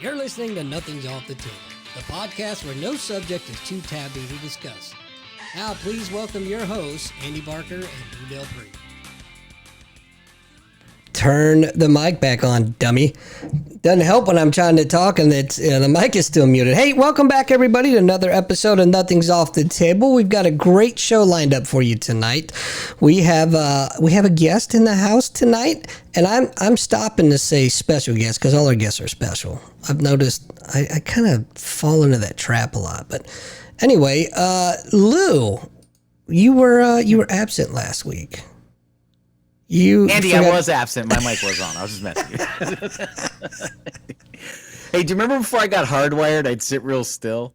You're listening to Nothing's Off the Table, the podcast where no subject is too taboo to discuss. Now, please welcome your hosts, Andy Barker and Lou Del Pree. Turn the mic back on, dummy. Doesn't help when I'm trying to talk and the mic is still muted. Hey, welcome back, everybody, to another episode of Nothing's Off the Table. We've got a great show lined up for you tonight. We have a guest in the house tonight, and I'm stopping to say special guest because all our guests are special. I've noticed I kind of fall into that trap a lot, but anyway, Lou, you were absent last week. Andy, I was absent. My mic was on. I was just messing with you. Hey, do you remember before I got hardwired, I'd sit real still?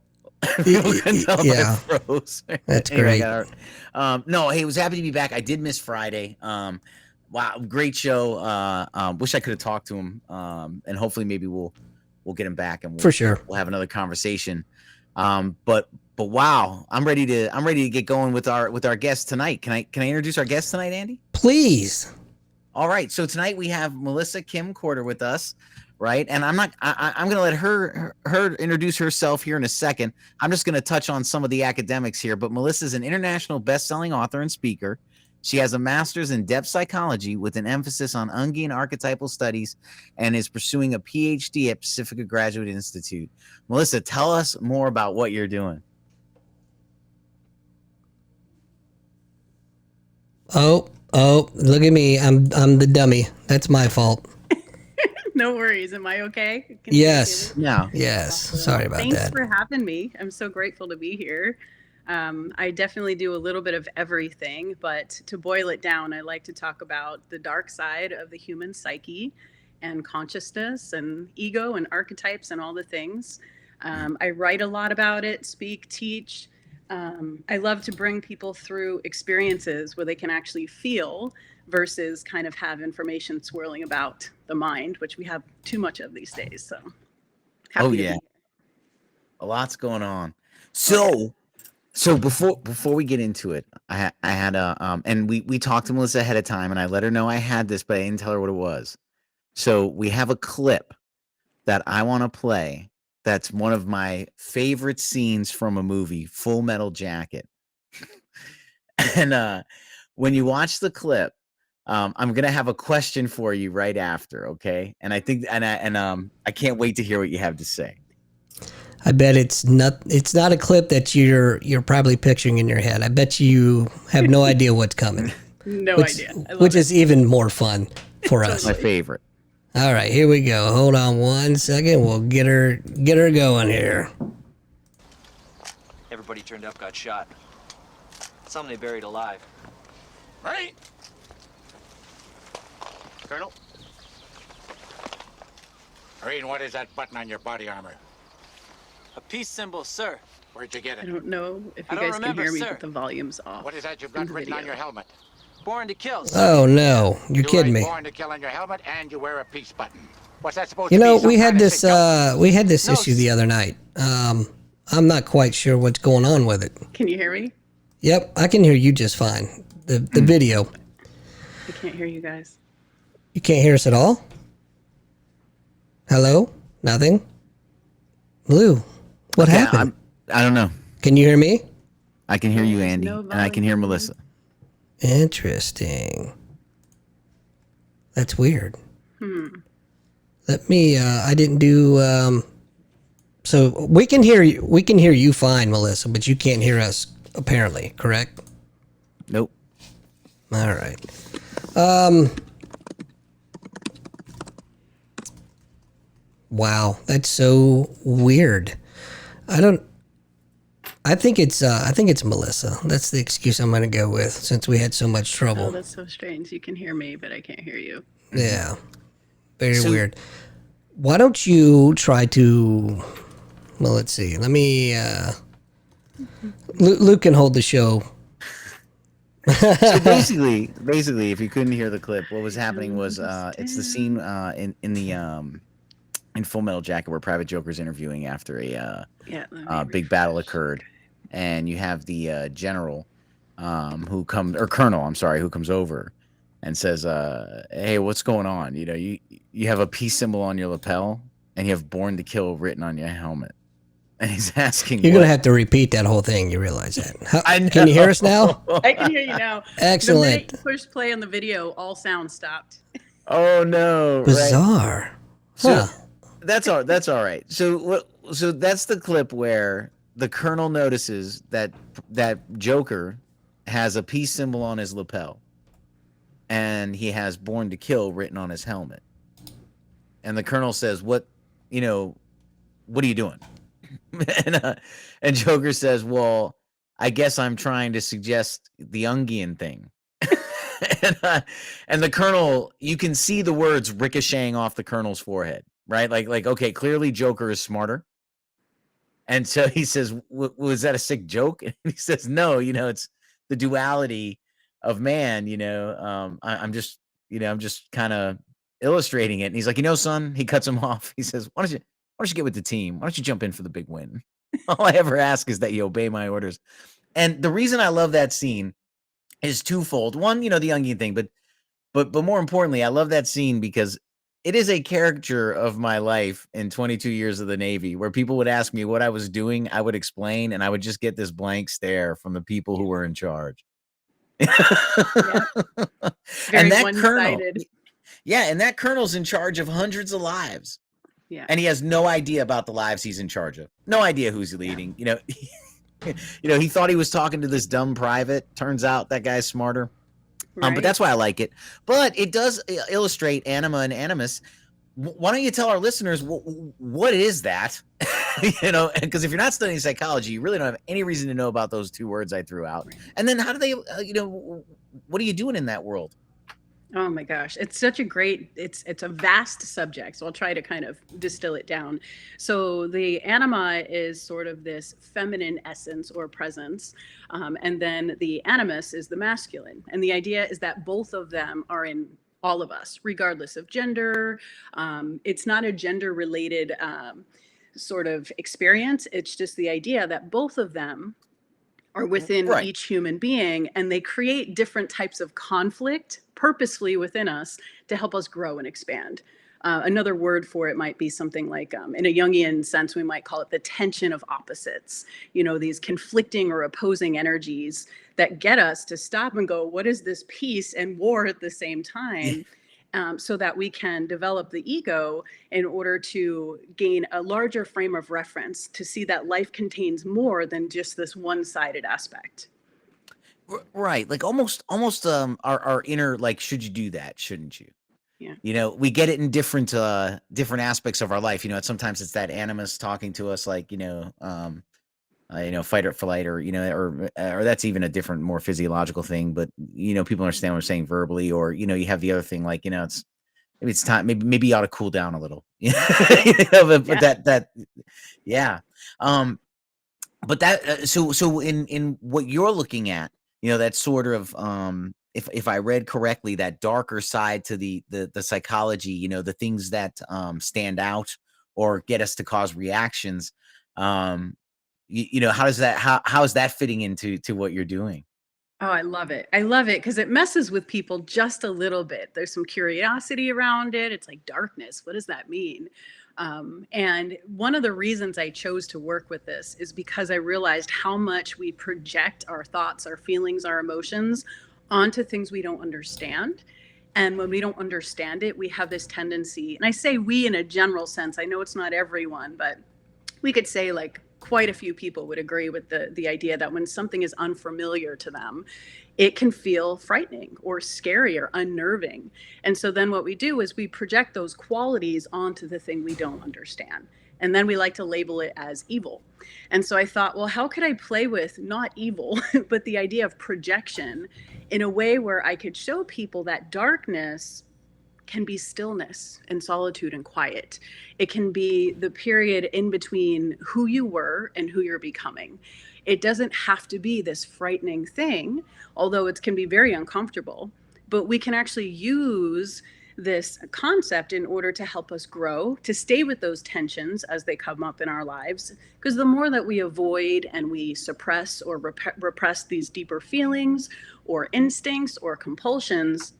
Yeah. I froze. That's anyway, great. No, hey, was happy to be back. I did miss Friday. Wow, great show. Wish I could have talked to him. And hopefully maybe we'll get him back and For sure. We'll have another conversation. But wow, I'm ready to get going with our guest tonight. Can I introduce our guest tonight, Andy? Please. All right. So tonight we have Melissa Kim Corter with us, right? And I'm going to let her introduce herself here in a second. I'm just going to touch on some of the academics here, but Melissa is an international best-selling author and speaker. She has a master's in depth psychology with an emphasis on Jungian Archetypal studies and is pursuing a Ph.D. at Pacifica Graduate Institute. Melissa, tell us more about what you're doing. Oh, look at me. I'm the dummy. That's my fault. No worries. Am I okay? Yes. Yeah. Yes. Sorry about Thanks that. for having me. I'm so grateful to be here. I definitely do a little bit of everything, but to boil it down, I like to talk about the dark side of the human psyche and consciousness and ego and archetypes and all the things. I write a lot about it, speak, teach. I love to bring people through experiences where they can actually feel versus kind of have information swirling about the mind, which we have too much of these days. So, happy to be here. A lot's going on. So before we get into it, I had and we talked to Melissa ahead of time, and I let her know I had this, but I didn't tell her what it was. So we have a clip that I want to play. That's one of my favorite scenes from a movie, Full Metal Jacket. And when you watch the clip, I'm gonna have a question for you right after, okay? And I think, I can't wait to hear what you have to say. I bet it's not a clip that you're probably picturing in your head. I bet you have no idea what's coming. No idea. Which is even more fun for us. My favorite. All right, here we go. Hold on one second. We'll get her going here. Everybody turned up got shot. Some they buried alive. Right. Colonel? Marine, what is that button on your body armor? A peace symbol, sir. Where'd you get I it? don't know if you I don't guys can remember, hear me, sir. but the volume's off. What is that you've got written on your helmet? Born to kill, sir. Oh no, you're kidding me. Born to kill on your helmet, and you wear a peace button. What's that supposed You to be? know, Some we had kind of this signal? issue the other night. I'm not quite sure what's going on with it. Can you hear me? Yep, I can hear you just fine. The video. I can't hear you guys. You can't hear us at all? Hello? Nothing? Lou, what happened? I don't know. Can you hear me? I can hear you, There's Andy, no and I can hear volume. Melissa. Interesting. That's weird. Let me I didn't do so we can hear you fine, Melissa, but you can't hear us apparently, correct? Nope. All right. Wow, that's so weird. I think it's Melissa. That's the excuse I'm going to go with since we had so much Oh, trouble. that's so strange. You can hear me, but I can't hear you. Yeah. Very So- weird. Why don't you try to well, let's see. Let me Luke can hold the show. So basically, if you couldn't hear the clip, what was happening was it's the scene in Full Metal Jacket where Private Joker's interviewing after a big battle occurred, and you have the general who comes over and says, "Hey, what's going on? You know, you have a peace symbol on your lapel." and you have "Born to Kill" written on your helmet. And he's asking, You're going to have to repeat that whole thing. You realize that. I know. Can you hear us now? I can hear you now. Excellent. The minute you push play on the video, all sound stopped. Oh no! Bizarre. Right. Huh. So that's all right. So that's the clip where the Colonel notices that Joker has a peace symbol on his lapel, and he has "Born to Kill" written on his helmet. And the Colonel says, "What are you doing?" And Joker says, "Well, I guess I'm trying to suggest the Jungian thing." and the Colonel, you can see the words ricocheting off the Colonel's forehead, right? Like, okay, clearly Joker is smarter. And so he says, "Was that a sick joke?" And he says, "No, it's the duality of man. I'm just kind of illustrating it." And he's like, "Son," he cuts him off. He says, why don't you get with the team? Why don't you jump in for the big win? All I ever ask is that you obey my orders." And the reason I love that scene is twofold. One, the Jungian thing, but more importantly, I love that scene because it is a caricature of my life in 22 years of the Navy, where people would ask me what I was doing, I would explain, and I would just get this blank stare from the people who were in charge. Very And that one-sided. and that Colonel's in charge of hundreds of lives. Yeah. And he has no idea about the lives he's in charge of. No idea who's leading. He thought he was talking to this dumb private. Turns out that guy's smarter. Right. But that's why I like it. But it does illustrate anima and animus. Why don't you tell our listeners what is that? Because if you're not studying psychology, you really don't have any reason to know about those two words I threw out. And then how do they, what are you doing in that world? Oh my gosh, it's such a great, it's a vast subject. So I'll try to kind of distill it down. So the anima is sort of this feminine essence or presence. And then the animus is the masculine. And the idea is that both of them are in all of us, regardless of gender. It's not a gender related sort of experience. It's just the idea that both of them are within each human being, and they create different types of conflict purposefully within us to help us grow and expand. Another word for it might be something like, in a Jungian sense, we might call it the tension of opposites. These conflicting or opposing energies that get us to stop and go, what is this peace and war at the same time? So that we can develop the ego in order to gain a larger frame of reference to see that life contains more than just this one-sided aspect. Right. Like almost our inner, like, should you do that? Shouldn't you? Yeah. We get it in different aspects of our life. Sometimes it's that animus talking to us, like, fight or flight, or that's even a different, more physiological thing. But, people understand what I'm saying verbally, or, you have the other thing, like, maybe it's time, maybe you ought to cool down a little, but yeah. But that, so in what you're looking at, that sort of, if I read correctly, that darker side to the psychology, the things that stand out or get us to cause reactions, how is that fitting into what you're doing? Oh, I love it. I love it because it messes with people just a little bit. There's some curiosity around it. It's like darkness. What does that mean? And one of the reasons I chose to work with this is because I realized how much we project our thoughts, our feelings, our emotions onto things we don't understand. And when we don't understand it, we have this tendency, and I say we in a general sense, I know it's not everyone, but we could say like quite a few people would agree with the idea that when something is unfamiliar to them, it can feel frightening or scary or unnerving. And so then what we do is we project those qualities onto the thing we don't understand. And then we like to label it as evil. And so I thought, well, how could I play with not evil, but the idea of projection in a way where I could show people that darkness can be stillness and solitude and quiet. It can be the period in between who you were and who you're becoming. It doesn't have to be this frightening thing, although it can be very uncomfortable, but we can actually use this concept in order to help us grow, to stay with those tensions as they come up in our lives. Because the more that we avoid and we suppress or repress these deeper feelings or instincts or compulsions,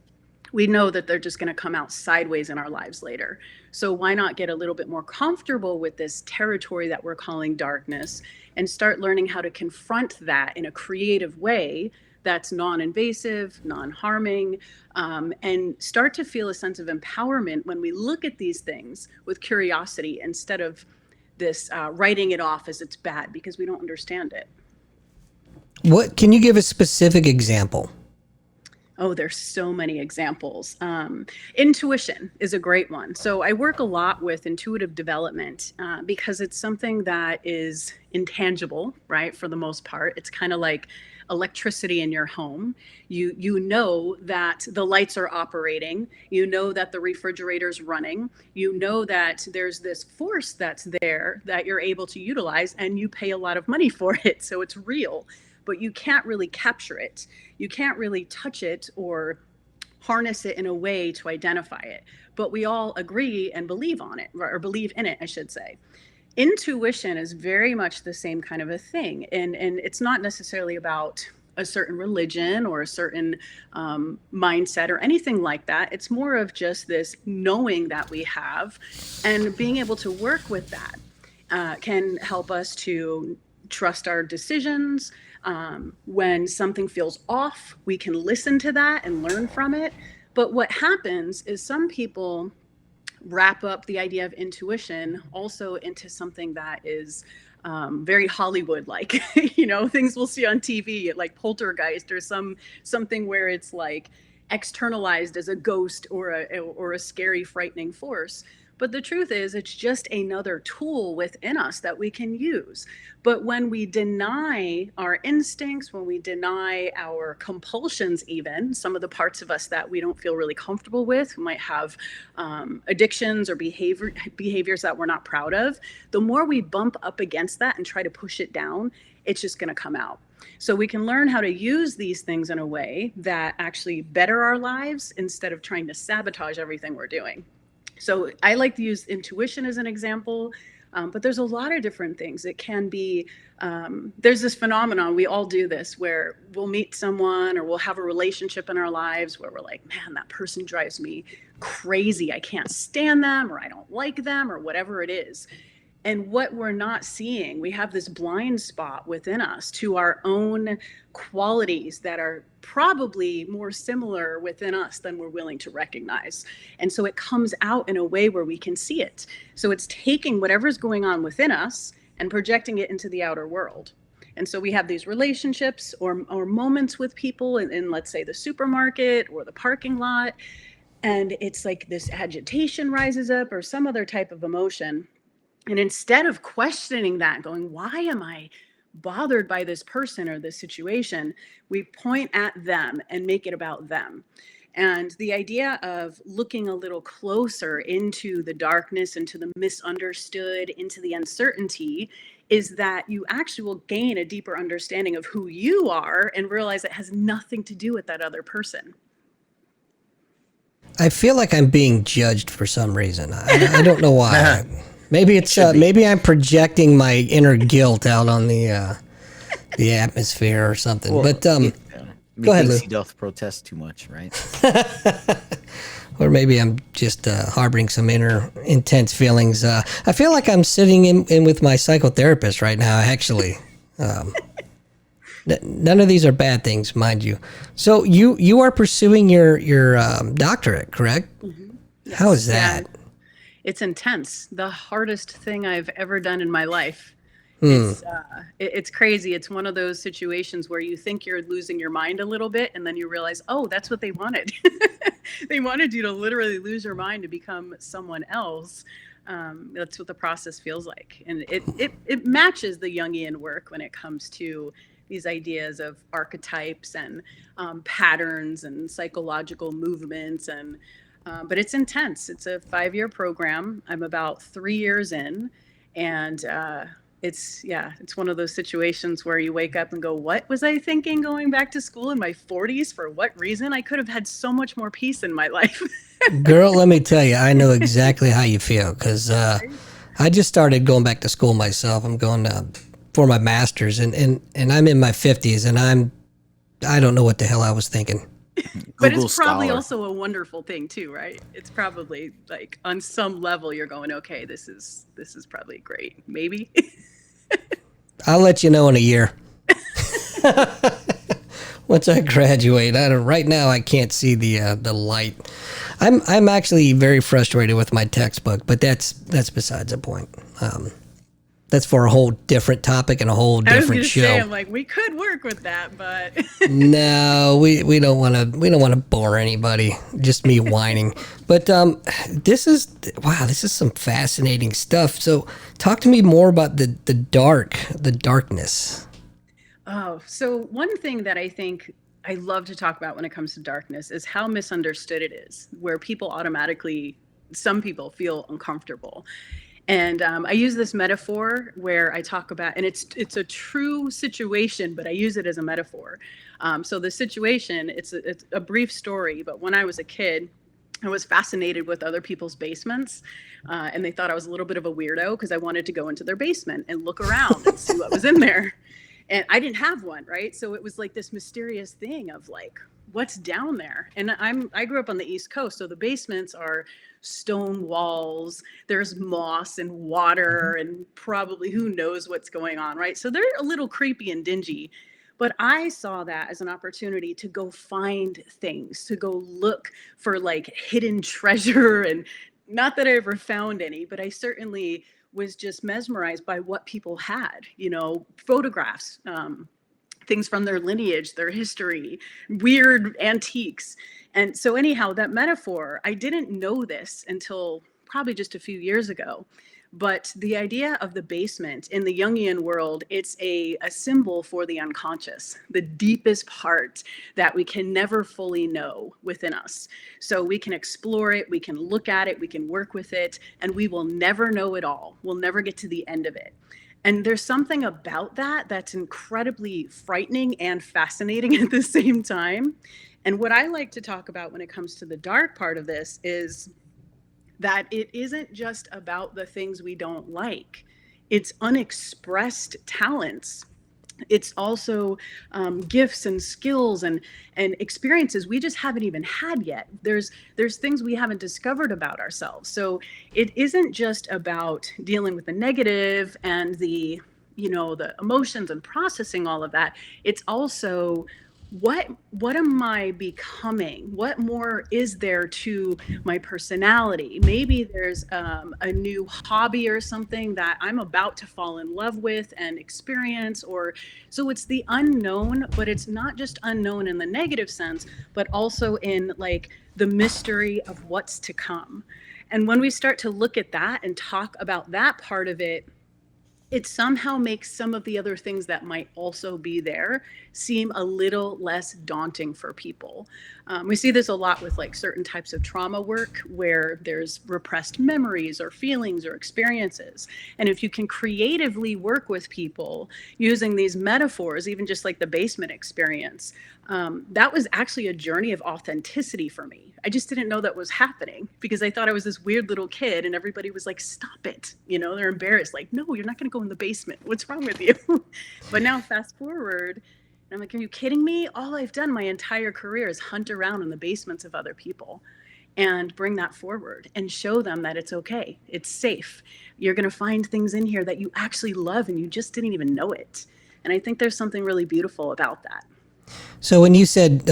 we know that they're just going to come out sideways in our lives later. So why not get a little bit more comfortable with this territory that we're calling darkness and start learning how to confront that in a creative way that's non-invasive, non-harming, and start to feel a sense of empowerment when we look at these things with curiosity instead of this writing it off as it's bad because we don't understand it. What can you give a specific example? Oh, there's so many examples. Intuition is a great one. So I work a lot with intuitive development because it's something that is intangible, right? For the most part, it's kind of like electricity in your home. You know that the lights are operating. You know that the refrigerator's running. You know that there's this force that's there that you're able to utilize, and you pay a lot of money for it. So it's real, but you can't really capture it. You can't really touch it or harness it in a way to identify it. But we all agree and believe on it, or believe in it, I should say. Intuition is very much the same kind of a thing. And it's not necessarily about a certain religion or a certain mindset or anything like that. It's more of just this knowing that we have, and being able to work with that can help us to trust our decisions. When something feels off, we can listen to that and learn from it. But what happens is some people wrap up the idea of intuition also into something that is very Hollywood-like, things we'll see on TV, like Poltergeist or something where it's like externalized as a ghost or a scary, frightening force. But the truth is, it's just another tool within us that we can use. But when we deny our instincts, when we deny our compulsions, even some of the parts of us that we don't feel really comfortable with, who might have addictions or behaviors that we're not proud of, the more we bump up against that and try to push it down, it's just going to come out. So we can learn how to use these things in a way that actually better our lives instead of trying to sabotage everything we're doing. So I like to use intuition as an example, but there's a lot of different things. It can be, there's this phenomenon, we all do this, where we'll meet someone or we'll have a relationship in our lives where we're like, man, that person drives me crazy. I can't stand them, or I don't like them, or whatever it is. And what we're not seeing, we have this blind spot within us to our own qualities that are probably more similar within us than we're willing to recognize. And so it comes out in a way where we can see it. So it's taking whatever's going on within us and projecting it into the outer world. And so we have these relationships or moments with people in, let's say, the supermarket or the parking lot. And it's like this agitation rises up or some other type of emotion. And instead of questioning that, going, why am I bothered by this person or this situation, we point at them and make it about them. And the idea of looking a little closer into the darkness, into the misunderstood, into the uncertainty, is that you actually will gain a deeper understanding of who you are and realize it has nothing to do with that other person. I feel like I'm being judged for some reason. I don't know why. Maybe it's maybe I'm projecting my inner guilt out on the atmosphere or something. Well, but go ahead, Lou. He doth protest too much, right? Or maybe I'm just harboring some inner intense feelings. I feel like I'm sitting in with my psychotherapist right now. Actually, none of these are bad things, mind you. So you are pursuing your doctorate, correct? Mm-hmm. Yes. How is that? Yeah. It's intense. The hardest thing I've ever done in my life. It's crazy. It's one of those situations where you think you're losing your mind a little bit, and then you realize, oh, that's what they wanted. They wanted you to literally lose your mind to become someone else. That's what the process feels like. And it matches the Jungian work when it comes to these ideas of archetypes and patterns and psychological movements and but it's intense. It's a 5-year program. I'm about 3 years in, and it's one of those situations where you wake up and go, what was I thinking going back to school in my 40s? For what reason? I could have had so much more peace in my life. Girl, let me tell you, I know exactly how you feel, because I just started going back to school myself. I'm going for my master's, and I'm in my 50s, and I don't know what the hell I was thinking. But Google it's probably Scholar. also a wonderful thing too, right? It's probably like on some level you're going, okay, this is probably great. Maybe. I'll let you know in a year. Once I graduate. Right now I can't see the light. I'm actually very frustrated with my textbook, but that's besides the point. That's for a whole different topic and a whole I was different gonna show. say, I'm like, we could work with that, but No, we don't want to bore anybody. Just me whining. But this is some fascinating stuff. So talk to me more about the darkness. oh, so one thing that I think I love to talk about when it comes to darkness is how misunderstood it is, where some people feel uncomfortable. And I use this metaphor where I talk about, and it's a true situation, but I use it as a metaphor. So the situation, it's a brief story, but when I was a kid, I was fascinated with other people's basements, and they thought I was a little bit of a weirdo because I wanted to go into their basement and look around and see what was in there. And I didn't have one, right? So it was like this mysterious thing of like, what's down there? And I grew up on the East Coast, so the basements are stone walls, there's moss and water and probably who knows what's going on, right? So they're a little creepy and dingy. But I saw that as an opportunity to go find things, to go look for like hidden treasure. And not that I ever found any, but I certainly was just mesmerized by what people had, photographs, things from their lineage, their history, weird antiques. And so anyhow, that metaphor, I didn't know this until probably just a few years ago. But the idea of the basement in the Jungian world, it's a symbol for the unconscious, the deepest part that we can never fully know within us. So we can explore it, we can look at it, we can work with it, and we will never know it all. We'll never get to the end of it. And there's something about that that's incredibly frightening and fascinating at the same time. And what I like to talk about when it comes to the dark part of this is that it isn't just about the things we don't like. It's unexpressed talents. It's also gifts and skills and experiences we just haven't even had yet. There's things we haven't discovered about ourselves. So it isn't just about dealing with the negative and the emotions and processing all of that. It's also what am I becoming? What more is there to my personality? Maybe there's a new hobby or something that I'm about to fall in love with and experience, so it's the unknown, but it's not just unknown in the negative sense, but also in like the mystery of what's to come. And when we start to look at that and talk about that part of it, it somehow makes some of the other things that might also be there seem a little less daunting for people. We see this a lot with like certain types of trauma work where there's repressed memories or feelings or experiences. And if you can creatively work with people using these metaphors, even just like the basement experience, that was actually a journey of authenticity for me. I just didn't know that was happening because I thought I was this weird little kid and everybody was like, stop it. They're embarrassed. Like, no, you're not going to go in the basement. What's wrong with you? But now fast forward, and I'm like, are you kidding me? All I've done my entire career is hunt around in the basements of other people and bring that forward and show them that it's okay. It's safe. You're going to find things in here that you actually love and you just didn't even know it. And I think there's something really beautiful about that. So when you said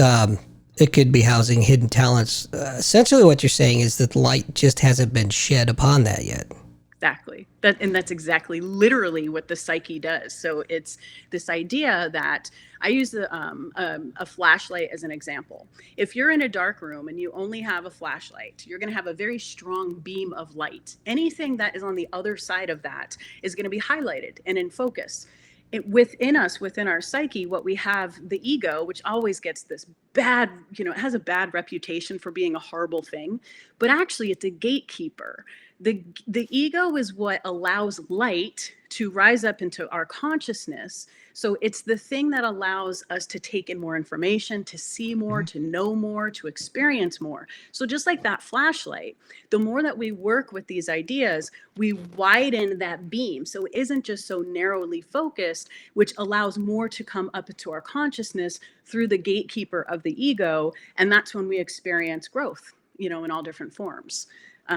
it could be housing hidden talents, essentially what you're saying is that light just hasn't been shed upon that yet. Exactly. That's exactly literally what the psyche does. So it's this idea that I use a flashlight as an example. If you're in a dark room and you only have a flashlight, you're going to have a very strong beam of light. Anything that is on the other side of that is going to be highlighted and in focus. Within us, within our psyche, what we have, the ego, which always gets this bad, it has a bad reputation for being a horrible thing, but actually it's a gatekeeper. The ego is what allows light to rise up into our consciousness So it's the thing that allows us to take in more information, to see more, to know more, to experience more. So just like that flashlight, the more that we work with these ideas, we widen that beam. So it isn't just so narrowly focused, which allows more to come up into our consciousness through the gatekeeper of the ego. And that's when we experience growth, in all different forms.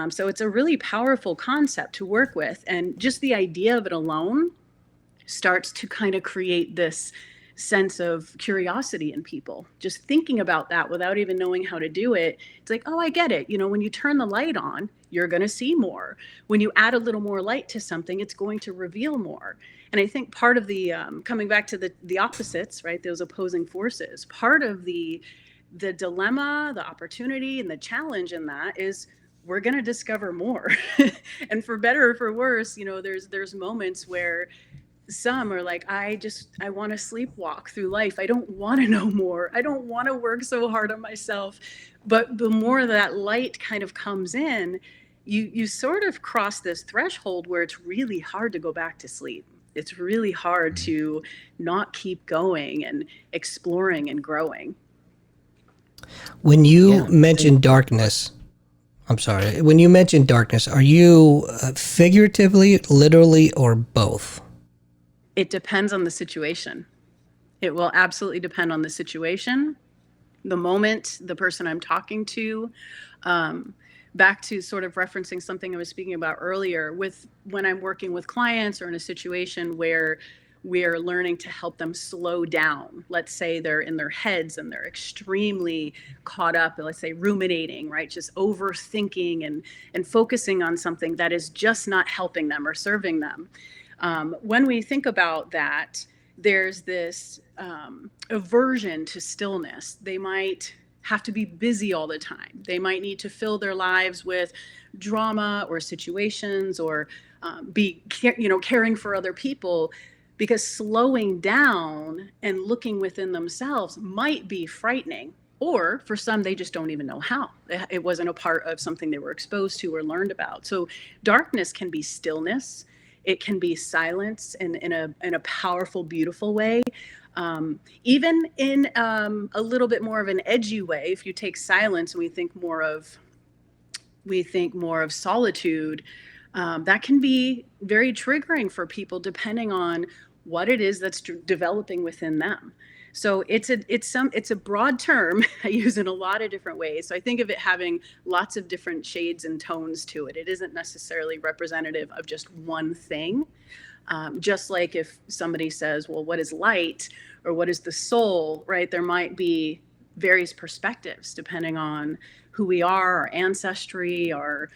So it's a really powerful concept to work with. And just the idea of it alone starts to kind of create this sense of curiosity in people. Just thinking about that without even knowing how to do it, it's like, oh, I get it. When you turn the light on, you're going to see more. When you add a little more light to something, it's going to reveal more. And I think part of the coming back to the opposites, right, those opposing forces, part of the dilemma, the opportunity, and the challenge in that is we're going to discover more. And for better or for worse, there's moments where some are like, I want to sleepwalk through life. I don't want to know more. I don't want to work so hard on myself. But the more that light kind of comes in, you sort of cross this threshold where it's really hard to go back to sleep. It's really hard to not keep going and exploring and growing. When you mention darkness, I'm sorry. When you mention darkness, are you figuratively, literally, or both? It depends on the situation. It will absolutely depend on the situation, the moment, the person I'm talking to. Back to sort of referencing something I was speaking about earlier, with when I'm working with clients or in a situation where we're learning to help them slow down. Let's say they're in their heads and they're extremely caught up, let's say ruminating, right? Just overthinking and focusing on something that is just not helping them or serving them. When we think about that, there's this aversion to stillness. They might have to be busy all the time. They might need to fill their lives with drama or situations or be caring for other people, because slowing down and looking within themselves might be frightening. Or for some, they just don't even know how. It wasn't a part of something they were exposed to or learned about. So darkness can be stillness. It can be silence in a powerful, beautiful way. Even in a little bit more of an edgy way, if you take silence and we think more of solitude, that can be very triggering for people depending on what it is that's developing within them. So it's a broad term. I use it in a lot of different ways. So I think of it having lots of different shades and tones to it. It isn't necessarily representative of just one thing. Just like if somebody says, well, what is light or what is the soul, right? There might be various perspectives depending on who we are, our ancestry, our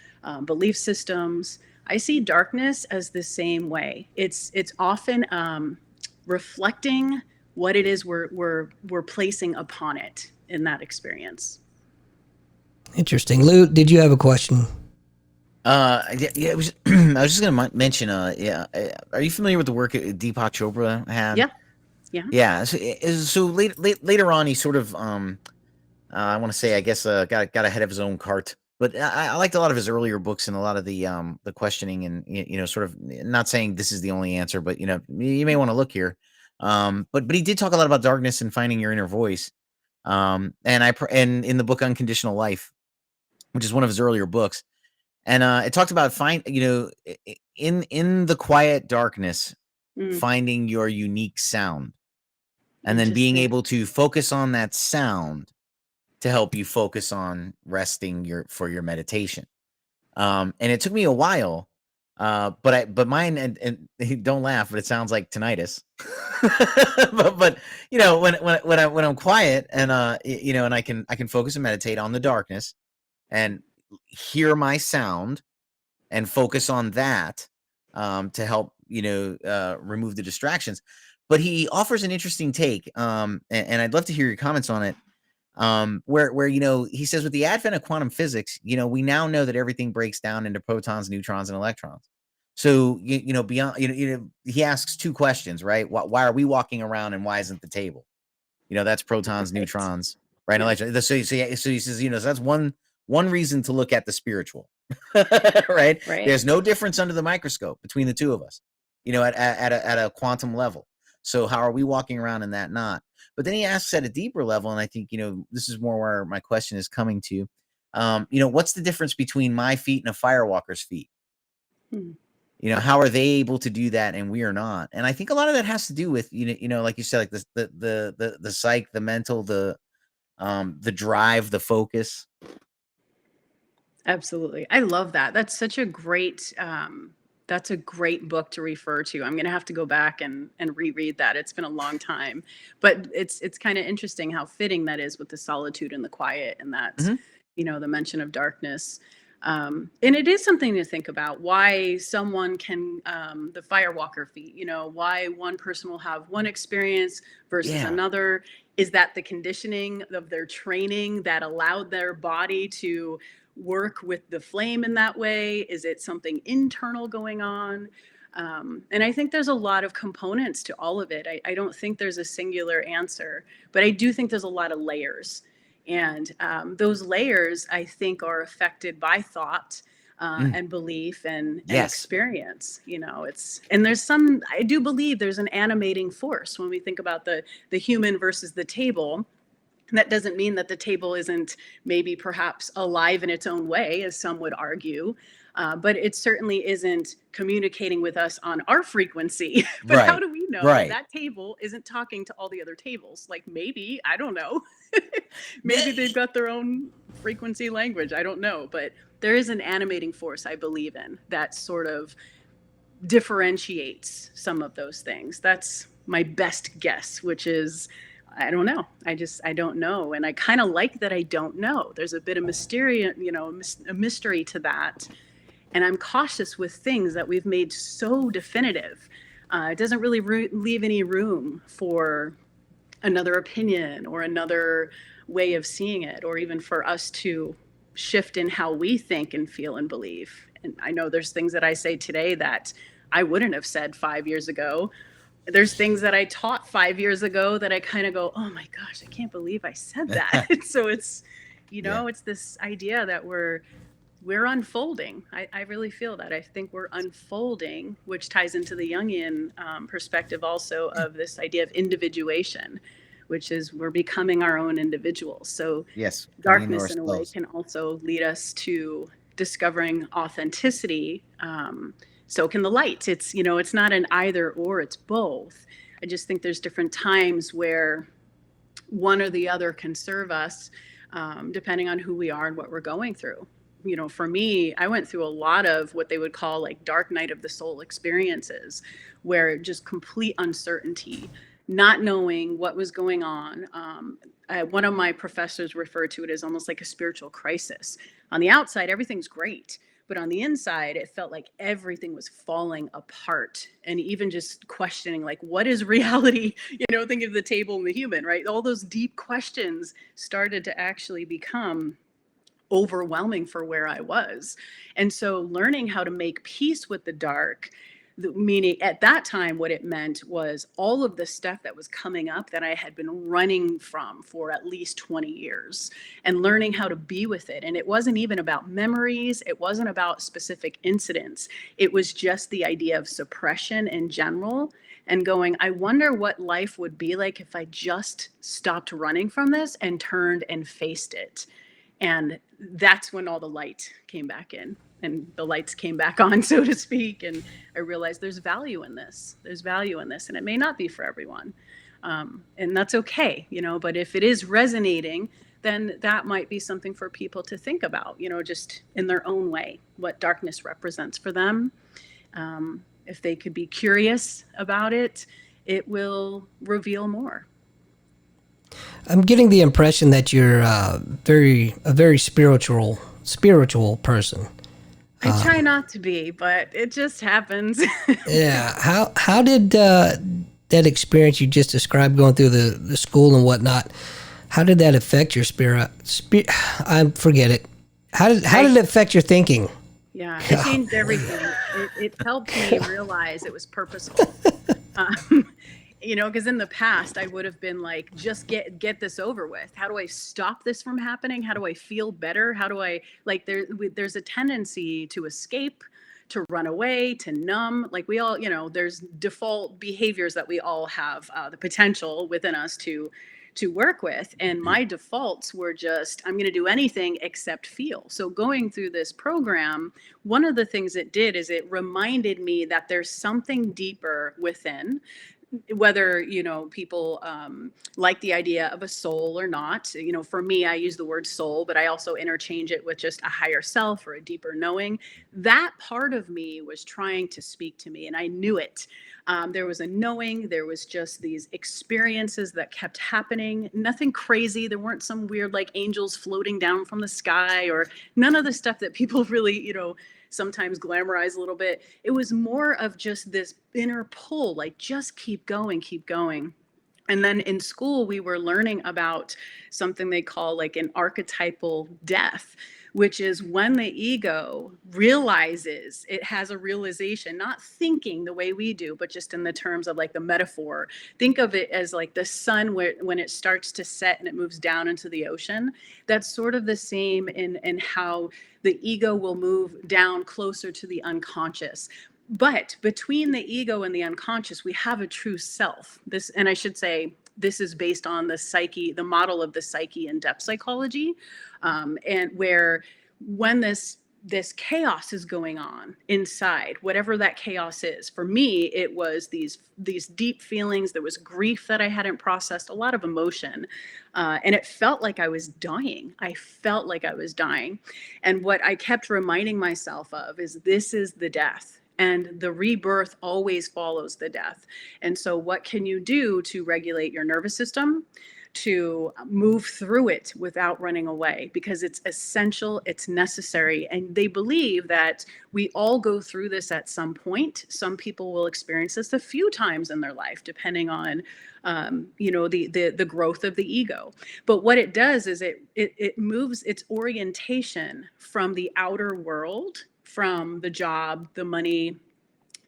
belief systems. I see darkness as the same way. It's often reflecting what it is we're placing upon it in that experience. Interesting. Lou, did you have a question? It was, I was just going to mention, are you familiar with the work Deepak Chopra had? Yeah. So later on, he sort of, I want to say, I guess, got ahead of his own cart. But I liked a lot of his earlier books and a lot of the questioning and, sort of not saying this is the only answer, but, you may want to look here. But he did talk a lot about darkness and finding your inner voice. And in the book Unconditional Life, which is one of his earlier books, and it talked about in the quiet darkness, finding your unique sound, and then being able to focus on that sound to help you focus on resting for your meditation. And it took me a while, but mine, and don't laugh, but it sounds like tinnitus. but when I'm quiet and and I can focus and meditate on the darkness and hear my sound and focus on that to help remove the distractions. But he offers an interesting take, and I'd love to hear your comments on it. Where he says, with the advent of quantum physics, we now know that everything breaks down into protons, neutrons, and electrons. So beyond he asks two questions, right? Why are we walking around, and why isn't the table? That's protons, neutrons, right? Yeah. Electrons. So he says, so that's one reason to look at the spiritual, right? There's no difference under the microscope between the two of us, at a quantum level. So how are we walking around in that knot? But then he asks at a deeper level, and I think, this is more where my question is coming to. What's the difference between my feet and a firewalker's feet? Hmm. How are they able to do that and we are not? And I think a lot of that has to do with, like you said, like the psyche, the mental, the drive, the focus. Absolutely. I love that. That's a great book to refer to. I'm going to have to go back and reread that. It's been a long time, but it's kind of interesting how fitting that is with the solitude and the quiet, and that, Mhm. The mention of darkness. And it is something to think about, why someone can, the firewalker feat, why one person will have one experience versus Yeah. another. Is that the conditioning of their training that allowed their body to work with the flame in that way? Is it something internal going on? And I think there's a lot of components to all of it. I don't think there's a singular answer, but I do think there's a lot of layers. And those layers, I think, are affected by thought and belief and Yes. experience. I do believe there's an animating force when we think about the human versus the table. And that doesn't mean that the table isn't maybe perhaps alive in its own way, as some would argue, but it certainly isn't communicating with us on our frequency. But how Right. do we know Right. that table isn't talking to all the other tables? Like, maybe, I don't know. Maybe they've got their own frequency language. I don't know. But there is an animating force, I believe in, that sort of differentiates some of those things. That's my best guess, which is, I don't know. I don't know. And I kind of like that I don't know. There's a bit of mystery, a mystery to that. And I'm cautious with things that we've made so definitive. It doesn't really leave any room for another opinion or another way of seeing it, or even for us to shift in how we think and feel and believe. And I know there's things that I say today that I wouldn't have said 5 years ago. There's things that I taught 5 years ago that I kind of go, oh my gosh, I can't believe I said that. So it's, Yeah. it's this idea that we're unfolding. I really feel that. I think we're unfolding, which ties into the Jungian perspective also of this idea of individuation, which is we're becoming our own individuals. So Yes. darkness in a way can also lead us to discovering authenticity. So can the light. It's, it's not an either or, it's both. I just think there's different times where one or the other can serve us, depending on who we are and what we're going through. For me, I went through a lot of what they would call like dark night of the soul experiences, where just complete uncertainty, not knowing what was going on. One of my professors referred to it as almost like a spiritual crisis. On the outside, everything's great. But on the inside, it felt like everything was falling apart. And even just questioning, like, what is reality? Think of the table and the human, right? All those deep questions started to actually become overwhelming for where I was. And so learning how to make peace with the dark, meaning at that time, what it meant was all of the stuff that was coming up that I had been running from for at least 20 years, and learning how to be with it. And it wasn't even about memories. It wasn't about specific incidents. It was just the idea of suppression in general, and going, I wonder what life would be like if I just stopped running from this and turned and faced it. And that's when all the light came back in, and the lights came back on, so to speak. And I realized there's value in this. There's value in this. And it may not be for everyone. And that's okay, but if it is resonating, then that might be something for people to think about, just in their own way, what darkness represents for them. If they could be curious about it, it will reveal more. I'm getting the impression that you're a very spiritual person. I try not to be, but it just happens. Yeah. How did that experience you just described, going through the school and whatnot, how did that affect your spirit? I forget it. How did it affect your thinking? Yeah, it changed everything. It helped me realize it was purposeful. Because in the past I would have been like, just get this over with. How do I stop this from happening? How do I feel better? How do I, there's a tendency to escape, to run away, to numb. Like we all, there's default behaviors that we all have the potential within us to work with. And my defaults were just, I'm going to do anything except feel. So going through this program, one of the things it did is it reminded me that there's something deeper within, whether people like the idea of a soul or not. For me, I use the word soul, but I also interchange it with just a higher self or a deeper knowing. That part of me was trying to speak to me, and I knew it. There was a knowing. There was just these experiences that kept happening. Nothing crazy. There weren't some weird like angels floating down from the sky, or none of the stuff that people really sometimes glamorize a little bit. It was more of just this inner pull, like just keep going, keep going. And then in school, we were learning about something they call like an archetypal death, which is when the ego realizes, it has a realization, not thinking the way we do, but just in the terms of like the metaphor. Think of it as like the sun when it starts to set and it moves down into the ocean. That's sort of the same in how the ego will move down closer to the unconscious. But between the ego and the unconscious, we have a true self. And I should say, this is based on the psyche, the model of the psyche in depth psychology, and where when this chaos is going on inside, whatever that chaos is. For me, it was these deep feelings. There was grief that I hadn't processed, a lot of emotion, and it felt like I was dying. I felt like I was dying, and what I kept reminding myself of is this is the death. And the rebirth always follows the death. And so what can you do to regulate your nervous system, to move through it without running away? Because it's essential, it's necessary. And they believe that we all go through this at some point. Some people will experience this a few times in their life, depending on the growth of the ego. But what it does is it moves its orientation from the outer world, from the job, the money,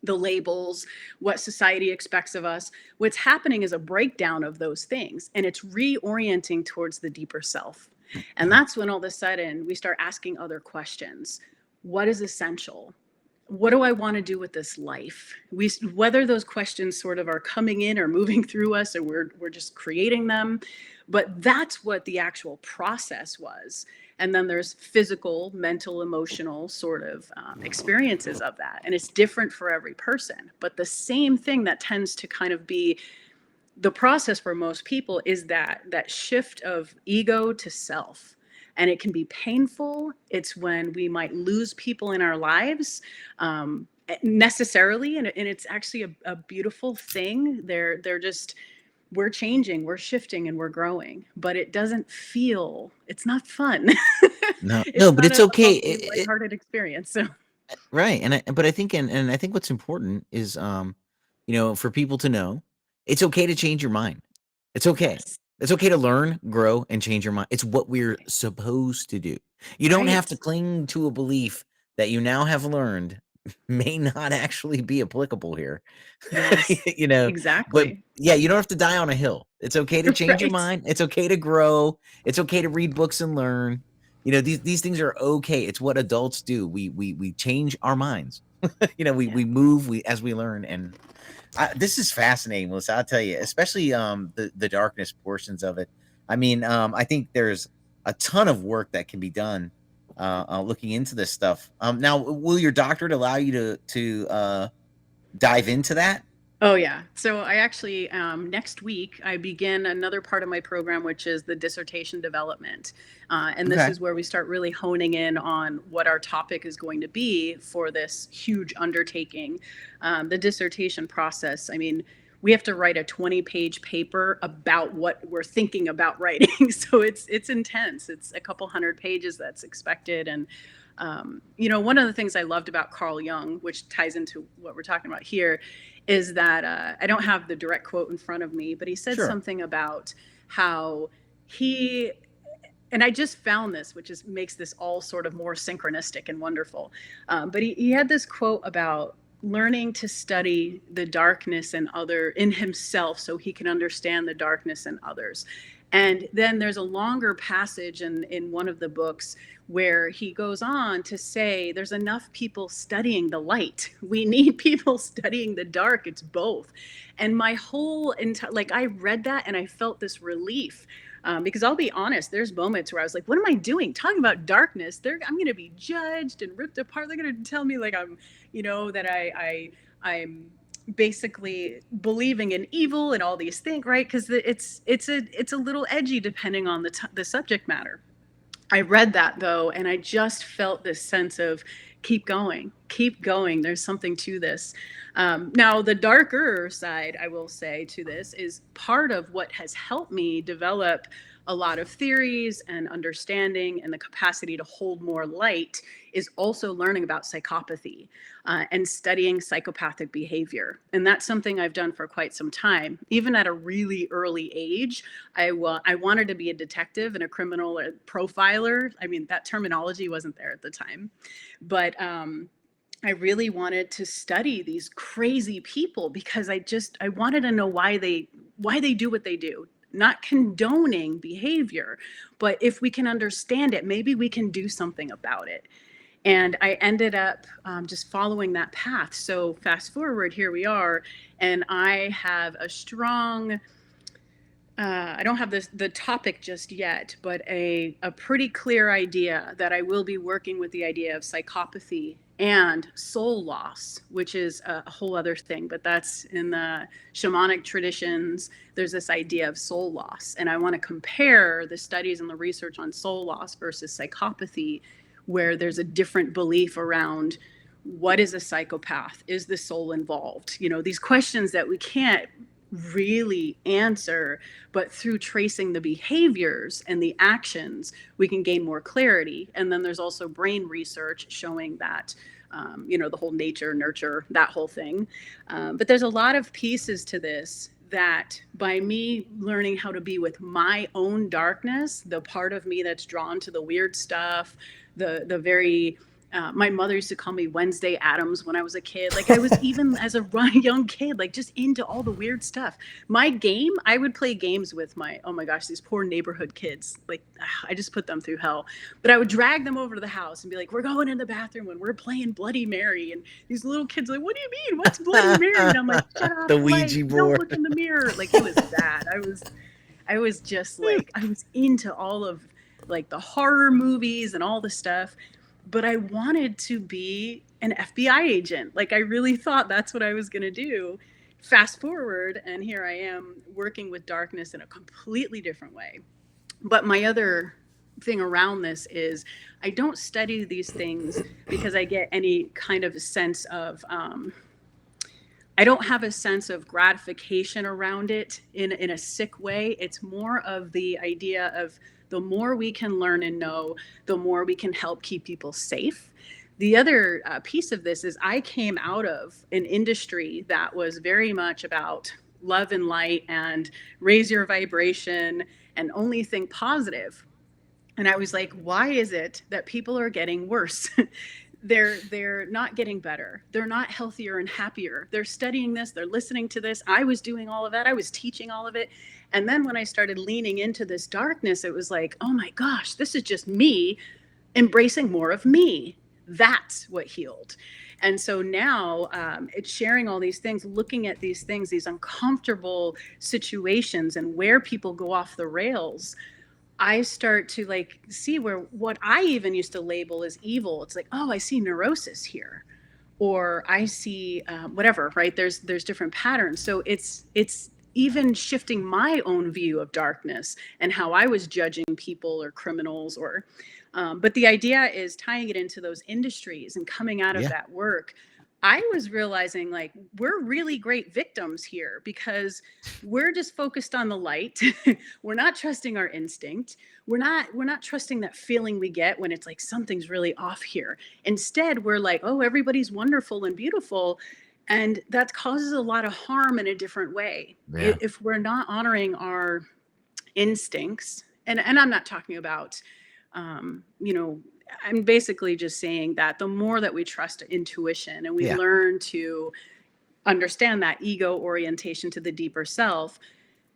the labels, what society expects of us. What's happening is a breakdown of those things, and it's reorienting towards the deeper self. And that's when all of a sudden we start asking other questions. What is essential? What do I want to do with this life? Whether those questions sort of are coming in or moving through us, or we're just creating them. But that's what the actual process was. And then there's physical, mental, emotional sort of experiences of that. And it's different for every person. But the same thing that tends to kind of be the process for most people is that shift of ego to self. And it can be painful. It's when we might lose people in our lives necessarily. And it's actually a beautiful thing. They're just... we're changing, we're shifting, and we're growing, but it doesn't feel, it's not fun. No, but it's okay. Lighthearted experience. So. Right. But I think, and I think what's important is, for people to know, it's okay to change your mind. It's okay. Yes. It's okay to learn, grow, and change your mind. It's what we're supposed to do. You don't have to cling to a belief that you now have learned may not actually be applicable here. Yes, exactly. But yeah, you don't have to die on a hill. It's okay to change your mind. It's okay to grow. It's okay to read books and learn. These things are okay. It's what adults do. We change our minds. We move as we learn. And this is fascinating, Melissa. I'll tell you, especially the darkness portions of it. I mean, I think there's a ton of work that can be done looking into this stuff. Now, will your doctorate allow you to dive into that? Oh, yeah. So I actually, next week, I begin another part of my program, which is the dissertation development. And this is where we start really honing in on what our topic is going to be for this huge undertaking. The dissertation process, I mean, we have to write a 20-page paper about what we're thinking about writing. So it's intense. It's a couple hundred pages that's expected. And one of the things I loved about Carl Jung, which ties into what we're talking about here, is that I don't have the direct quote in front of me, but he said something about how and I just found this, which makes this all sort of more synchronistic and wonderful. But he had this quote about learning to study the darkness in himself so he can understand the darkness in others. And then there's a longer passage in one of the books where he goes on to say there's enough people studying the light. We need people studying the dark. It's both. And my whole entire, like, I read that and I felt this relief. Because I'll be honest, there's moments where I was like, what am I doing? Talking about darkness, I'm going to be judged and ripped apart. They're going to tell me like I'm, that I'm basically believing in evil and all these things, right? Because it's a little edgy depending on the subject matter. I read that though, and I just felt this sense of keep going. There's something to this. Now, the darker side, I will say, to this is part of what has helped me develop a lot of theories and understanding and the capacity to hold more light is also learning about psychopathy and studying psychopathic behavior. And that's something I've done for quite some time. Even at a really early age, I wanted to be a detective and a criminal profiler. I mean, that terminology wasn't there at the time. But I really wanted to study these crazy people because I wanted to know why they do what they do. Not condoning behavior, but if we can understand it, maybe we can do something about it. And I ended up just following that path. So fast forward, here we are, and I have a strong, I don't have the topic just yet, but a pretty clear idea that I will be working with the idea of psychopathy and soul loss, which is a whole other thing, but that's in the shamanic traditions. There's this idea of soul loss, and I want to compare the studies and the research on soul loss versus psychopathy, where there's a different belief around what is a psychopath? Is the soul involved? These questions that we can't really answer, but through tracing the behaviors and the actions, we can gain more clarity. And then there's also brain research showing that, the whole nature, nurture, that whole thing. But there's a lot of pieces to this that by me learning how to be with my own darkness, the part of me that's drawn to the weird stuff, the very, my mother used to call me Wednesday Addams when I was a kid. Like I was even as a young kid, like just into all the weird stuff. I would play games with oh my gosh, these poor neighborhood kids. Like I just put them through hell. But I would drag them over to the house and be like, we're going in the bathroom and we're playing Bloody Mary. And these little kids are like, what do you mean? What's Bloody Mary? And I'm like, shut up. The Ouija board. Don't look in the mirror. Like it was bad. I was just like, I was into all of like the horror movies and all the stuff. But I wanted to be an FBI agent. Like I really thought that's what I was going to do. Fast forward, and here I am working with darkness in a completely different way. But my other thing around this is I don't study these things because I get any kind of sense of, I don't have a sense of gratification around it in a sick way. It's more of the idea of the more we can learn and know, the more we can help keep people safe. The other piece of this is I came out of an industry that was very much about love and light and raise your vibration and only think positive. And I was like, why is it that people are getting worse? They're not getting better. They're not healthier and happier. They're studying this. They're listening to this. I was doing all of that. I was teaching all of it. And then when I started leaning into this darkness, it was like, oh my gosh, this is just me embracing more of me. That's what healed. And so now it's sharing all these things, looking at these things, these uncomfortable situations and where people go off the rails. I start to like see where what I even used to label as evil. It's like, oh, I see neurosis here, or I see whatever, right? There's different patterns. So it's even shifting my own view of darkness and how I was judging people or criminals or, but the idea is tying it into those industries and coming out of that work. I was realizing like we're really great victims here because we're just focused on the light. We're not trusting our instinct. We're not trusting that feeling we get when it's like something's really off here. Instead, we're like, oh, everybody's wonderful and beautiful. And that causes a lot of harm in a different way. Yeah. If we're not honoring our instincts, and I'm not talking about, I'm basically just saying that the more that we trust intuition and we learn to understand that ego orientation to the deeper self,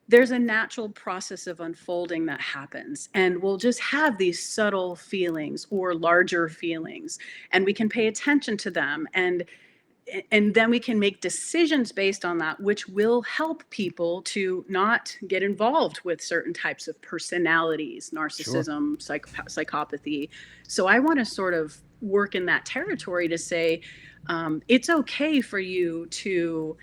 there's a natural process of unfolding that happens, and we'll just have these subtle feelings or larger feelings, and we can pay attention to them, and then we can make decisions based on that, which will help people to not get involved with certain types of personalities, narcissism, psychopathy. So I want to sort of work in that territory to say, it's okay for you to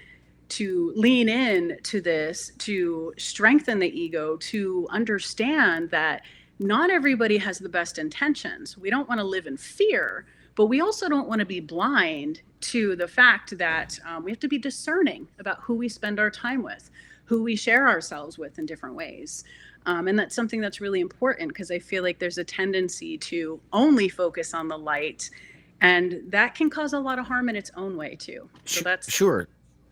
lean in to this, to strengthen the ego, to understand that not everybody has the best intentions. We don't want to live in fear, but we also don't want to be blind to the fact that we have to be discerning about who we spend our time with, who we share ourselves with in different ways. And that's something that's really important, because I feel like there's a tendency to only focus on the light, and that can cause a lot of harm in its own way too. So that's sure.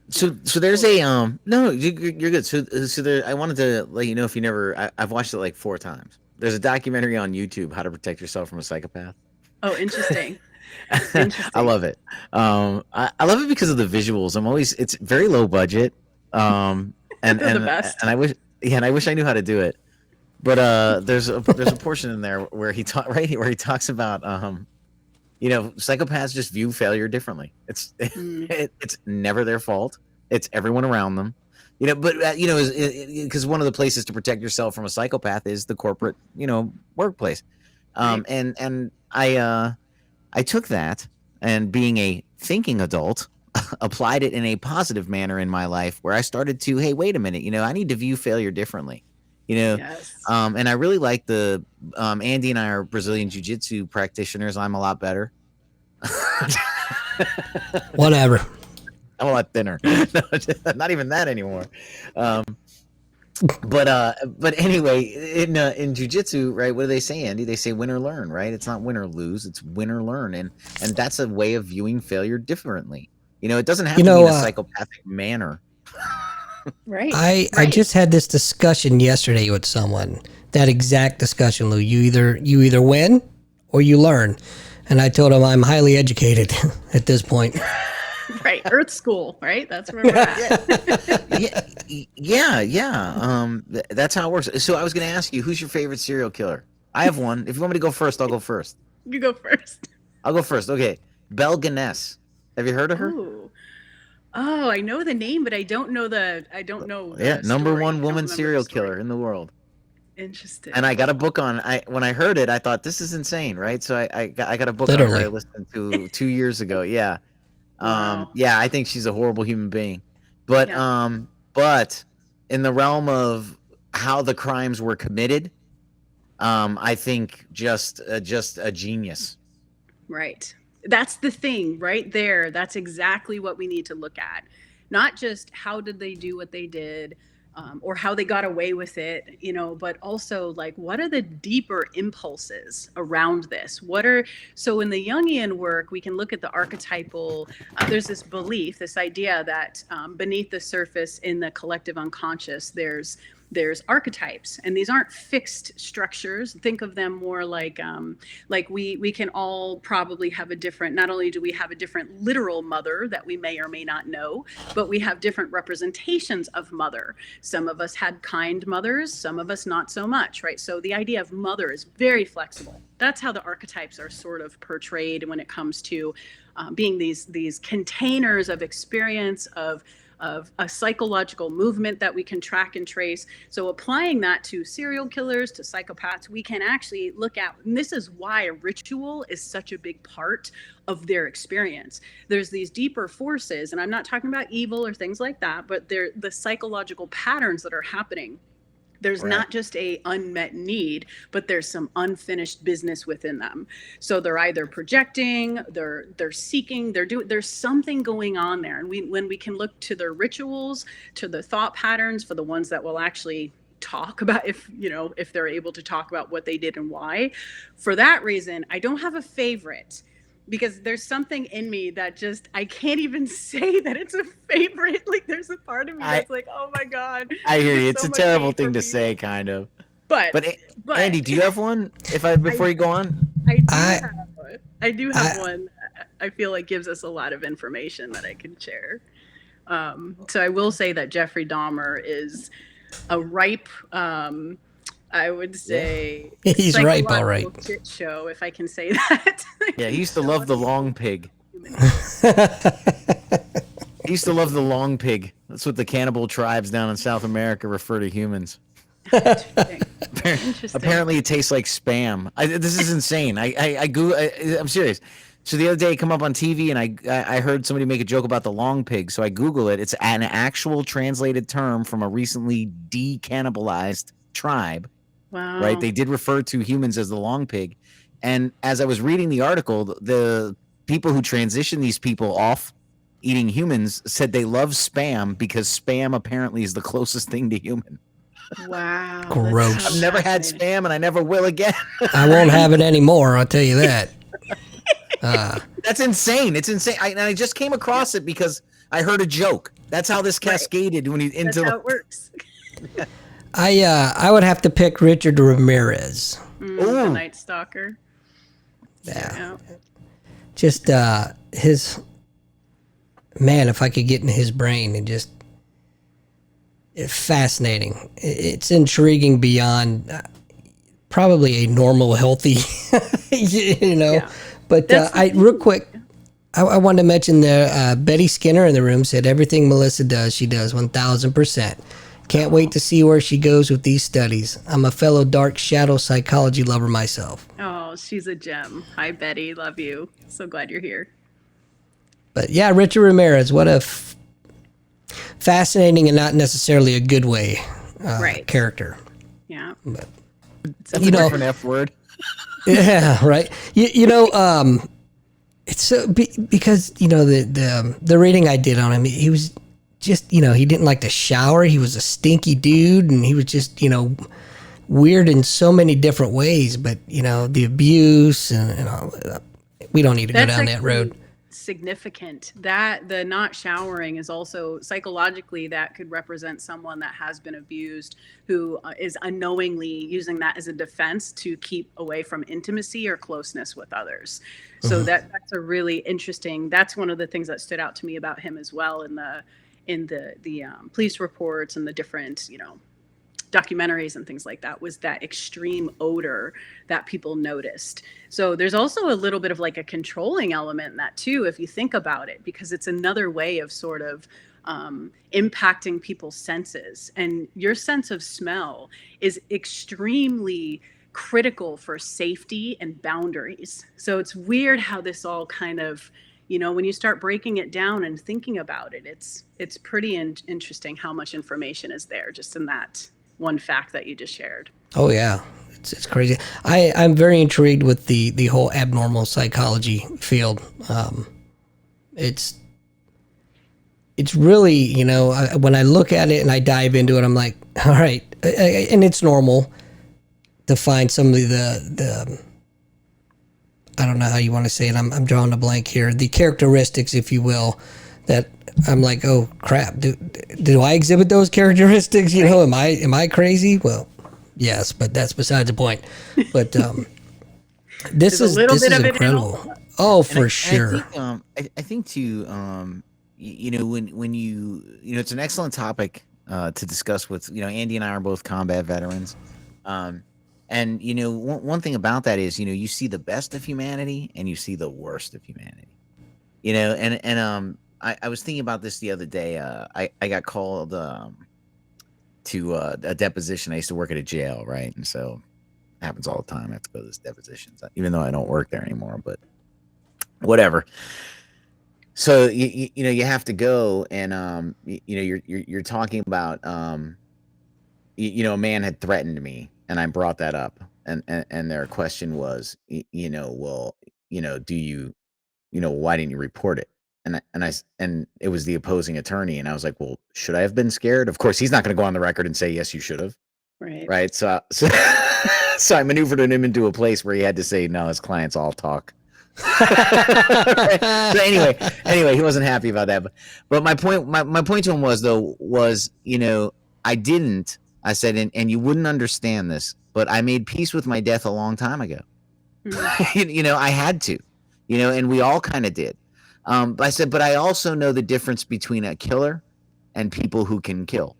So there's a no, you're good. So there, I wanted to let you know, if you never, I've watched it like 4 times. There's a documentary on YouTube, How to Protect Yourself from a Psychopath. Oh, interesting. I love it. I love it because of the visuals. It's very low budget. And the best. And I wish I knew how to do it. But there's a portion in there where he talks about psychopaths just view failure differently. It's it's never their fault. It's everyone around them. Because one of the places to protect yourself from a psychopath is the corporate, workplace. And I took that, and being a thinking adult, applied it in a positive manner in my life, where I started to, hey, wait a minute, I need to view failure differently. Yes. And I really like the Andy and I are Brazilian Jiu-Jitsu practitioners. I'm a lot better. Whatever. I'm a lot thinner. No, not even that anymore. But anyway, in jiu-jitsu, right? What do they say, Andy? They say win or learn, right? It's not win or lose. It's win or learn, and that's a way of viewing failure differently. It doesn't have to be in a psychopathic manner. Right. I just had this discussion yesterday with someone. That exact discussion, Lou. You either win or you learn, and I told him I'm highly educated at this point. Right. Earth school, right? That's where we're at. Yeah. That's how it works. So I was going to ask you, who's your favorite serial killer? I have one. If you want me to go first, I'll go first. You go first. I'll go first. Okay. Belle Gunness. Have you heard of her? Ooh. Oh, I know the name, but I don't know the number story. one woman serial killer in the world. Interesting. And I got a book on. When I heard it, I thought, this is insane, right? So I got a book on her I listened to 2 years ago. Yeah. Wow. Yeah, I think she's a horrible human being, but in the realm of how the crimes were committed, I think just a genius. Right. That's the thing right there. That's exactly what we need to look at. Not just how did they do what they did, or how they got away with it, but also like, what are the deeper impulses around this? So in the Jungian work, we can look at the archetypal, there's this belief, this idea that beneath the surface in the collective unconscious, there's archetypes, and these aren't fixed structures. Think of them more like we can all probably have a different, not only do we have a different literal mother that we may or may not know, but we have different representations of mother. Some of us had kind mothers, some of us not so much, right? So the idea of mother is very flexible. That's how the archetypes are sort of portrayed when it comes to being these containers of experience, of a psychological movement that we can track and trace. So applying that to serial killers, to psychopaths, we can actually look at, and this is why a ritual is such a big part of their experience. There's these deeper forces, and I'm not talking about evil or things like that, but they're the psychological patterns that are happening. There's not just a unmet need, but there's some unfinished business within them. So they're either projecting, they're seeking, there's something going on there. And when we can look to their rituals, to the thought patterns, for the ones that will actually talk about, if they're able to talk about what they did and why. For that reason, I don't have a favorite, because there's something in me that just, I can't even say that it's a favorite. Like, there's a part of me that's like, oh my God. I hear you. It's a terrible thing to say, kind of. But Andy, do you have one? Before you go on? I do have one. I feel like gives us a lot of information that I can share. So I will say that Jeffrey Dahmer is a ripe, I would say, He's ripe, all right. psychological shit show, if I can say that. Yeah, he used to love the long pig. He used to love the long pig. That's what the cannibal tribes down in South America refer to humans. Interesting. Apparently, it tastes like spam. This is insane. I'm serious. So the other day, I come up on TV and I heard somebody make a joke about the long pig. So I Google it. It's an actual translated term from a recently decannibalized tribe. Wow. Right? They did refer to humans as the long pig. And as I was reading the article, the people who transition these people off eating humans said they love spam because spam apparently is the closest thing to human. Wow. Gross. That's so I've never had fascinating. spam and I never will again. I won't have it anymore, I'll tell you that. That's insane. It's insane. I just came across it because I heard a joke. That's how this cascaded when That's into how it works. I would have to pick Richard Ramirez. The Night Stalker. Yeah. Yeah. Just his man, if I could get in his brain and just it's fascinating. It's intriguing beyond probably a normal, healthy, you know. Yeah. But That's the thing. real quick, I wanted to mention the Betty Skinner in the room said everything Melissa does, she does 1,000%. Can't wait to see where she goes with these studies. I'm a fellow dark shadow psychology lover myself. Oh, she's a gem. Hi, Betty. Love you. So glad you're here. But yeah, Richard Ramirez, what a fascinating and not necessarily a good way Right. character. Yeah. But that's you a know- different F word. yeah, right. You know, it's so because you know the reading I did on him, he was just he didn't like to shower. He was a stinky dude, and he was just weird in so many different ways. But the abuse and all that. We don't need to go down that road. Significant that the not showering is also psychologically that could represent someone that has been abused who is unknowingly using that as a defense to keep away from intimacy or closeness with others. So that's a really interesting, that's one of the things that stood out to me about him as well in the police reports and the different documentaries and things like that, was that extreme odor that people noticed. So there's also a little bit of like a controlling element in that too, if you think about it, because it's another way of sort of impacting people's senses. And your sense of smell is extremely critical for safety and boundaries. So it's weird how this all kind of, when you start breaking it down and thinking about it, it's pretty interesting how much information is there just in that one fact that you just shared. Oh yeah, it's crazy. I'm very intrigued with the whole abnormal psychology field. It's really when I look at it and I dive into it, I'm like, all right, and it's normal to find some of the I don't know how you want to say it. I'm drawing a blank here. The characteristics, if you will, that I'm like, oh crap, do I exhibit those characteristics? Am I crazy? Well, yes, but that's besides the point. But this is incredible. Oh, for sure. I think too. When you it's an excellent topic to discuss with Andy and I are both combat veterans. And one thing about that is you see the best of humanity and you see the worst of humanity. I was thinking about this the other day. I got called to a deposition. I used to work at a jail, right? And so it happens all the time. I have to go to these depositions, even though I don't work there anymore. But whatever. So you have to go, and you're talking about a man had threatened me, and I brought that up, and their question was, well, do you, why didn't you report it? And it was the opposing attorney, and I was like, well, should I have been scared? Of course, he's not going to go on the record and say yes, you should have, right? So I maneuvered him into a place where he had to say no. His clients all talk. Right? So anyway, he wasn't happy about that. But my point to him was I didn't. I said, and you wouldn't understand this, but I made peace with my death a long time ago. I had to, and we all kind of did. But I said, but I also know the difference between a killer and people who can kill.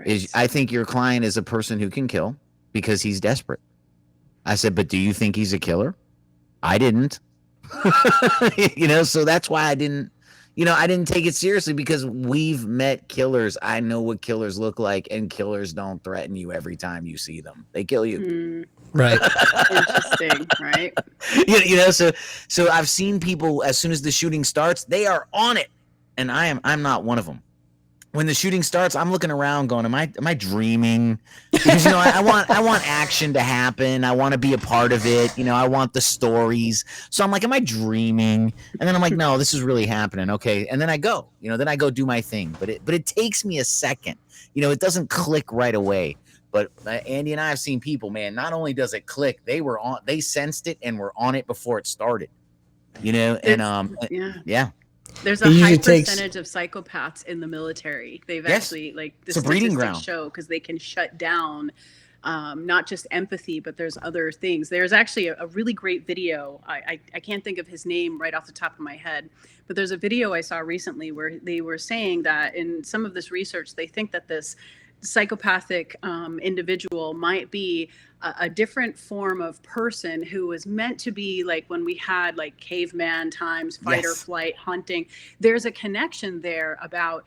is I think your client is a person who can kill because he's desperate. I said, but do you think he's a killer? I didn't. So that's why I didn't take it seriously, because we've met killers. I know what killers look like, and killers don't threaten you every time you see them. They kill you. Right. Interesting, right? So I've seen people, as soon as the shooting starts, they are on it, and I'm not one of them. When the shooting starts, I'm looking around going, am I dreaming? Because, I want action to happen. I want to be a part of it. I want the stories. So I'm like, am I dreaming? And then I'm like, no, this is really happening. Okay. And then I go, do my thing, but it takes me a second. It doesn't click right away. But Andy and I have seen people, man, not only does it click, they sensed it and were on it before it started, yeah. There's a high percentage of psychopaths in the military. They've actually, the statistics show, because they can shut down not just empathy, but there's other things. There's actually a really great video. I can't think of his name right off the top of my head, but there's a video I saw recently where they were saying that in some of this research, they think that this psychopathic individual might be a different form of person who was meant to be like when we had like caveman times, fight or flight, hunting. There's a connection there about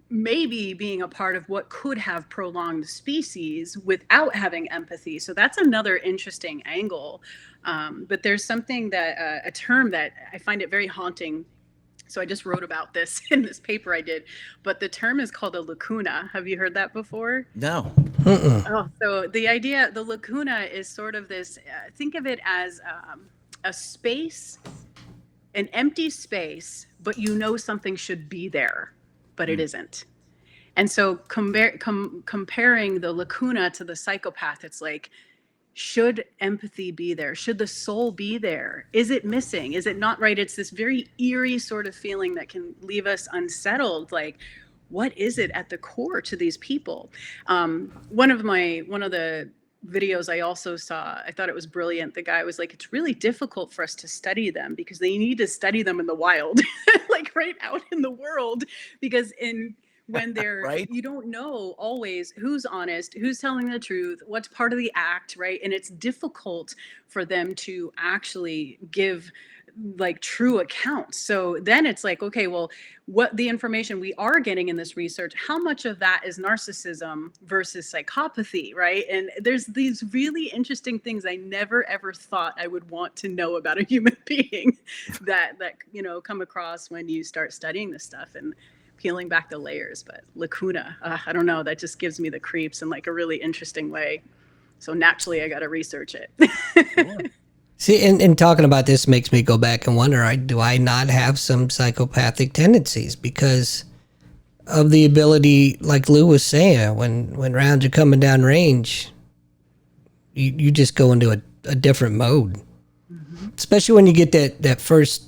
maybe being a part of what could have prolonged the species without having empathy. So that's another interesting angle. But there's something that a term that I find it very haunting. So I just wrote about this in this paper I did, but the term is called a lacuna. Have you heard that before? No. Oh, so the lacuna is sort of this, think of it as a space, an empty space, but something should be there, but it isn't. And so comparing the lacuna to the psychopath, it's like, should empathy be there? Should the soul be there? Is it missing? Is it not right? It's this very eerie sort of feeling that can leave us unsettled. Like, what is it at the core to these people? One of the videos I also saw, I thought it was brilliant. The guy was like, it's really difficult for us to study them because they need to study them in the wild, like right out in the world, because when they're right, you don't know always who's honest, who's telling the truth, what's part of the act, right? And it's difficult for them to actually give like true accounts. So then it's like, okay, well, what the information we are getting in this research, how much of that is narcissism versus psychopathy, right? And there's these really interesting things I never ever thought I would want to know about a human being that come across when you start studying this stuff and peeling back the layers. But lacuna, I don't know, that just gives me the creeps in like a really interesting way. So naturally I got to research it. See, and talking about this makes me go back and wonder, do I not have some psychopathic tendencies because of the ability, like Lou was saying, when rounds are coming down range, you just go into a different mode. Mm-hmm. Especially when you get that first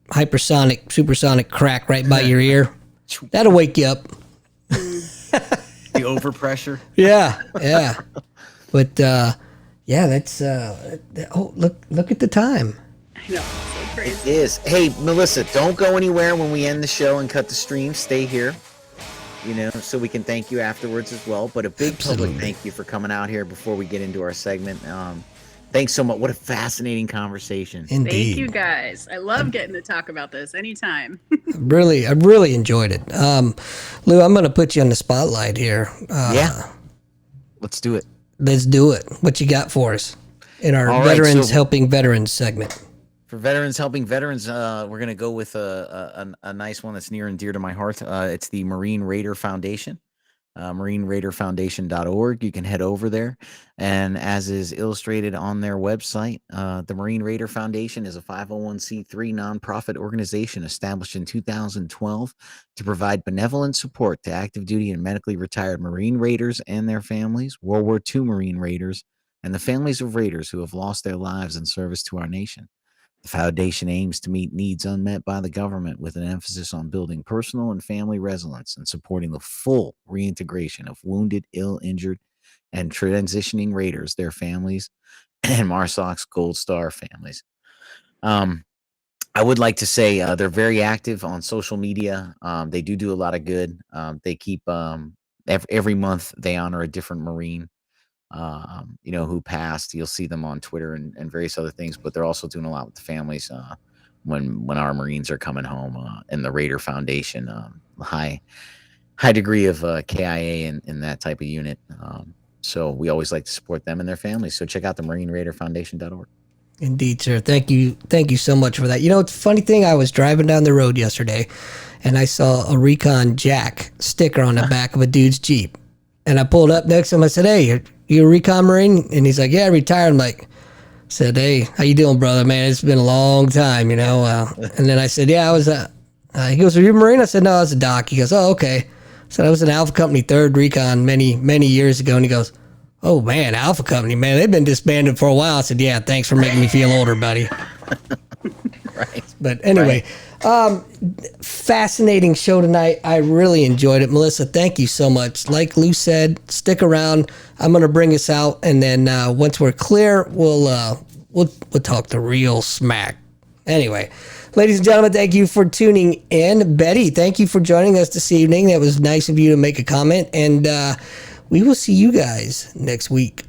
hypersonic, supersonic crack right by your ear. That'll wake you up. The overpressure. Yeah. But that's look at the time. I know, so crazy. It is. Hey, Melissa, don't go anywhere when we end the show and cut the stream. Stay here, so we can thank you afterwards as well. But a big public thank you for coming out here before we get into our segment. Thanks so much. What a fascinating conversation. Indeed. Thank you guys. I love getting to talk about this anytime. I really enjoyed it. Lou, I'm going to put you on the spotlight here. Yeah. Let's do it. Let's do it. What you got for us in our Veterans Helping Veterans segment? For Veterans Helping Veterans, we're going to go with a nice one that's near and dear to my heart. It's the Marine Raider Foundation. MarineRaiderFoundation.org. You can head over there. And as is illustrated on their website, the Marine Raider Foundation is a 501c3 nonprofit organization established in 2012 to provide benevolent support to active duty and medically retired Marine Raiders and their families, World War II Marine Raiders, and the families of Raiders who have lost their lives in service to our nation. The foundation aims to meet needs unmet by the government with an emphasis on building personal and family resilience and supporting the full reintegration of wounded, ill, injured, and transitioning Raiders, their families, and MARSOC's Gold Star families. I would like to say they're very active on social media. They do a lot of good. They keep every month they honor a different Marine, who passed. You'll see them on Twitter and various other things, but they're also doing a lot with the families when our Marines are coming home, and the Raider Foundation, high degree of KIA in that type of unit. So we always like to support them and their families. So check out the MarineRaiderFoundation.org. Indeed, sir. Thank you so much for that. It's a funny thing. I was driving down the road yesterday, and I saw a Recon Jack sticker on the back of a dude's Jeep. And I pulled up next to him. I said, "Hey, you a Recon Marine?" And he's like, "Yeah, I retired." I'm like, said, "Hey, how you doing, brother? Man, it's been a long time, And then I said, "Yeah, I was." He goes, "Are you a Marine?" I said, "No, I was a Doc." He goes, "Oh, okay." I said, "I was in Alpha Company 3rd Recon many years ago." And he goes, "Oh man, Alpha Company, man, they've been disbanded for a while." I said, "Yeah, thanks for making me feel older, buddy." Right. But anyway, fascinating show tonight. I really enjoyed it. Melissa, thank you so much. Like Lou said, stick around. I'm going to bring us out, and then once we're clear, we'll talk the real smack. Anyway, ladies and gentlemen, thank you for tuning in. Betty, thank you for joining us this evening. That was nice of you to make a comment, and we will see you guys next week.